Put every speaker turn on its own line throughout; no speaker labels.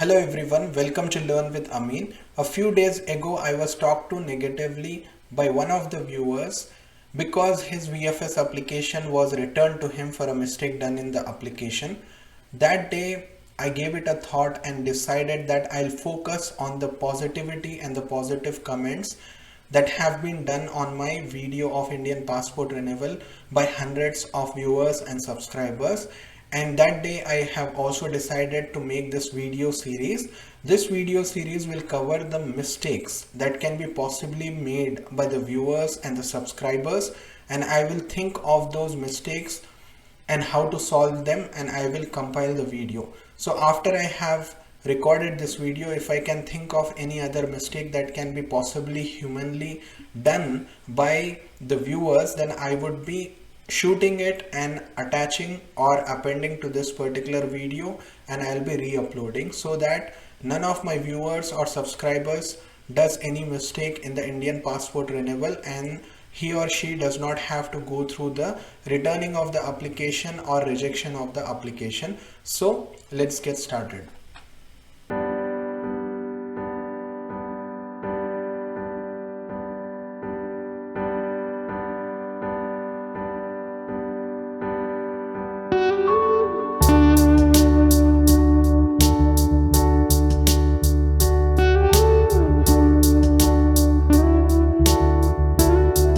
Hello everyone, welcome to Learn with Amine. A few days ago I was talked to negatively by one of the viewers because his VFS application was returned to him for a mistake done in the application. That day I gave it a thought and decided that I'll focus on the positivity and the positive comments that have been done on my video of Indian passport renewal by hundreds of viewers and subscribers. And that day I have also decided to make this video series. This video series will cover the mistakes that can be possibly made by the viewers and the subscribers, and I will think of those mistakes and how to solve them, and I will compile the video. So after I have recorded this video, if I can think of any other mistake that can be possibly humanly done by the viewers, then I would be shooting it and attaching or appending to this particular video, and I'll be re-uploading so that none of my viewers or subscribers does any mistake in the Indian passport renewal and he or she does not have to go through the returning of the application or rejection of the application. So let's get started.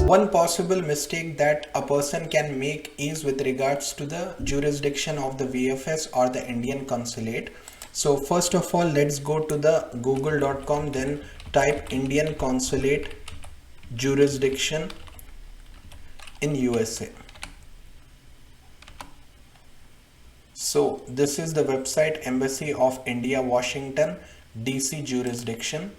One possible mistake that a person can make is with regards to the jurisdiction of the VFS or the Indian Consulate. So first of all, let's go to the google.com, then type Indian Consulate jurisdiction in USA. So this is the website, Embassy of India, Washington, DC jurisdiction.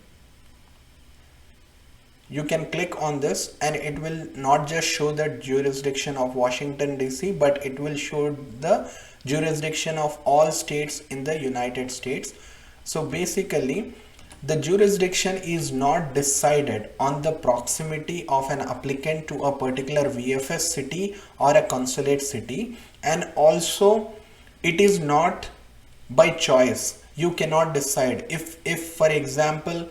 You can click on this and it will not just show the jurisdiction of Washington DC, but it will show the jurisdiction of all states in the United States. So basically the jurisdiction is not decided on the proximity of an applicant to a particular VFS city or a consulate city, and also it is not by choice. You cannot decide if for example,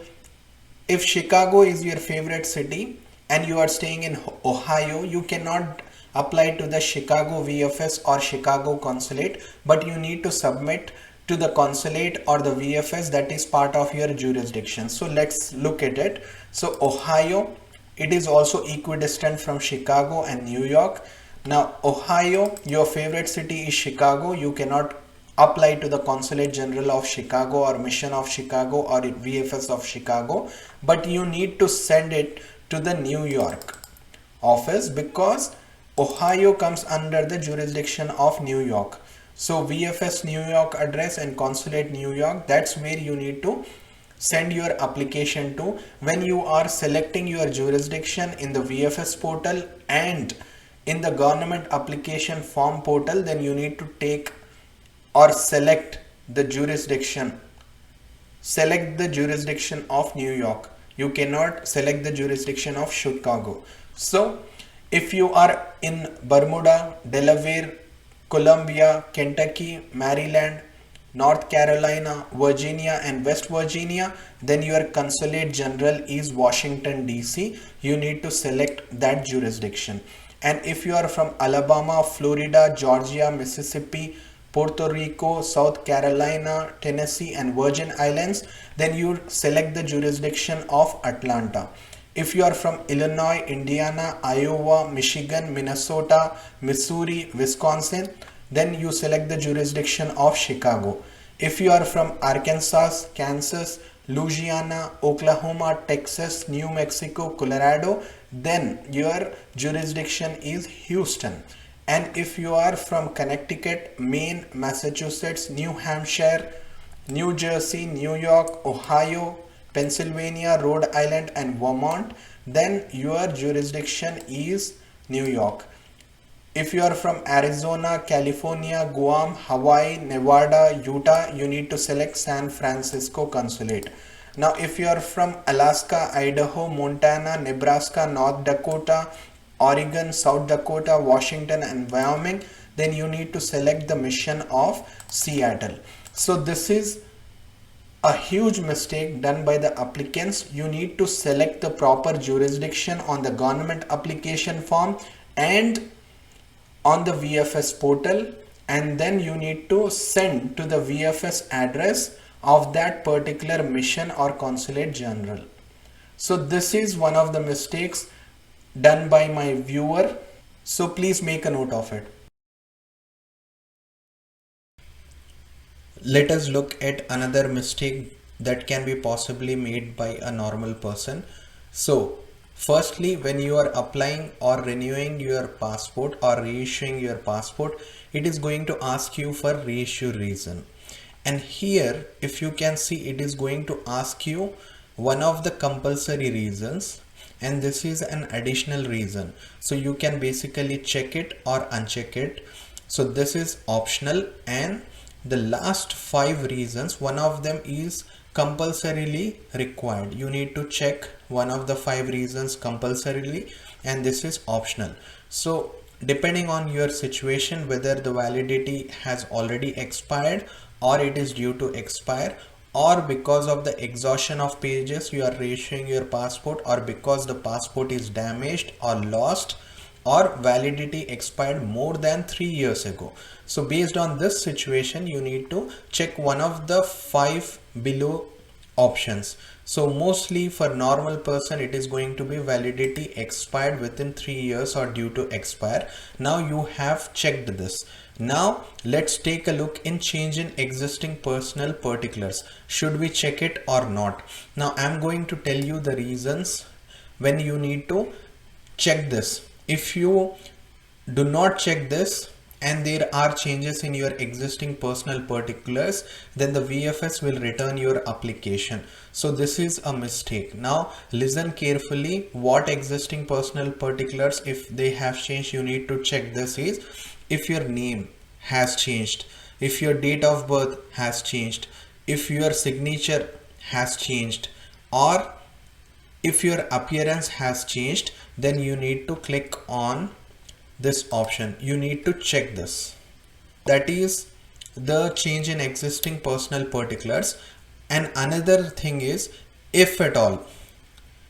if Chicago is your favorite city and you are staying in Ohio, you cannot apply to the Chicago VFS or Chicago Consulate, but you need to submit to the Consulate or the VFS that is part of your jurisdiction. So let's look at it. So Ohio, it is also equidistant from Chicago and New York. Now Ohio, your favorite city is Chicago. You cannot apply to the Consulate General of Chicago or Mission of Chicago or VFS of Chicago, but you need to send it to the New York office because Ohio comes under the jurisdiction of New York. So VFS New York address and Consulate New York, that's where you need to send your application to. When you are selecting your jurisdiction in the VFS portal and in the government application form portal, then you need to take or select the jurisdiction. Select the jurisdiction of New York. You cannot select the jurisdiction of Chicago. So if you are in Bermuda, Delaware, Columbia, Kentucky, Maryland, North Carolina, Virginia and West Virginia, then your Consulate General is Washington DC. You need to select that jurisdiction. And if you are from Alabama, Florida, Georgia, Mississippi, Puerto Rico, South Carolina, Tennessee and Virgin Islands, then you select the jurisdiction of Atlanta. If you are from Illinois, Indiana, Iowa, Michigan, Minnesota, Missouri, Wisconsin, then you select the jurisdiction of Chicago. If you are from Arkansas, Kansas, Louisiana, Oklahoma, Texas, New Mexico, Colorado, then your jurisdiction is Houston. And if you are from Connecticut, Maine, Massachusetts, New Hampshire, New Jersey, New York, Ohio, Pennsylvania, Rhode Island and Vermont, then your jurisdiction is New York. If you are from Arizona, California, Guam, Hawaii, Nevada, Utah, you need to select San Francisco Consulate. Now if you are from Alaska, Idaho, Montana, Nebraska, North Dakota, Oregon, South Dakota, Washington and Wyoming, then you need to select the Mission of Seattle. So this is a huge mistake done by the applicants. You need to select the proper jurisdiction on the government application form and on the VFS portal, and then you need to send to the VFS address of that particular mission or consulate general. So this is one of the mistakes done by my viewer. So please make a note of it. Let us look at another mistake that can be possibly made by a normal person. So firstly, when you are applying or renewing your passport or reissuing your passport, it is going to ask you for reissue reason. And here, if you can see, it is going to ask you one of the compulsory reasons, and this is an additional reason. So you can basically check it or uncheck it. So this is optional, and the last 5 reasons, one of them is compulsorily required. You need to check one of the 5 reasons compulsorily, and this is optional. So depending on your situation, whether the validity has already expired or it is due to expire, or because of the exhaustion of pages you are reissuing your passport, or because the passport is damaged or lost, or validity expired more than 3 years ago. So based on this situation, you need to check one of the 5 below options. So mostly for normal person, it is going to be validity expired within 3 years or due to expire. Now you have checked this. Now let's take a look in change in existing personal particulars. Should we check it or not? Now I'm going to tell you the reasons when you need to check this. If you do not check this and there are changes in your existing personal particulars, then the VFS will return your application. So this is a mistake. Now listen carefully, what existing personal particulars, if they have changed, you need to check this is if your name has changed, if your date of birth has changed, if your signature has changed, or if your appearance has changed, then you need to click on this option. You need to check this. That is the change in existing personal particulars. And another thing is, if at all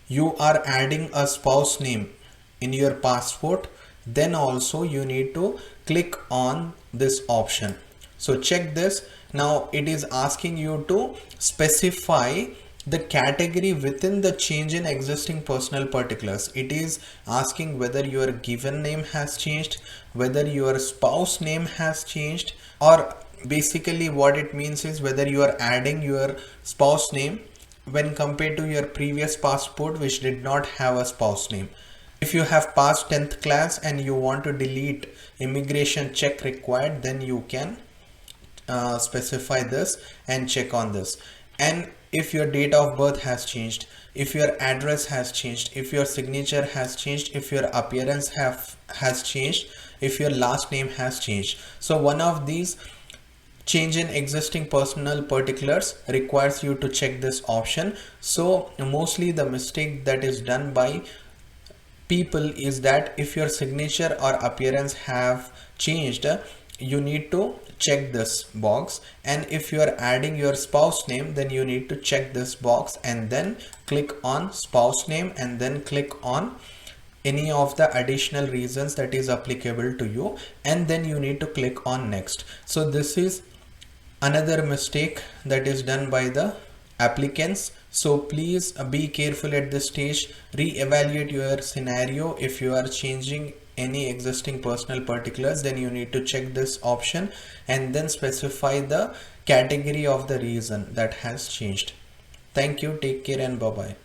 you are adding a spouse name in your passport, then also you need to click on this option. So check this. Now it is asking you to specify the category within the change in existing personal particulars. It is asking whether your given name has changed, whether your spouse name has changed, or basically what it means is whether you are adding your spouse name when compared to your previous passport which did not have a spouse name. If you have passed 10th class and you want to delete immigration check required, then you can specify this and check on this. And if your date of birth has changed, if your address has changed, if your signature has changed, if your appearance has changed, if your last name has changed. So one of these change in existing personal particulars requires you to check this option. So mostly the mistake that is done by people is that if your signature or appearance have changed, you need to check this box, and if you are adding your spouse name, then you need to check this box and then click on spouse name and then click on any of the additional reasons that is applicable to you, and then you need to click on next. So this is another mistake that is done by the applicants. So please be careful at this stage. Re-evaluate your scenario. If you are changing any existing personal particulars, then you need to check this option and then specify the category of the reason that has changed. Thank you, take care, and bye bye.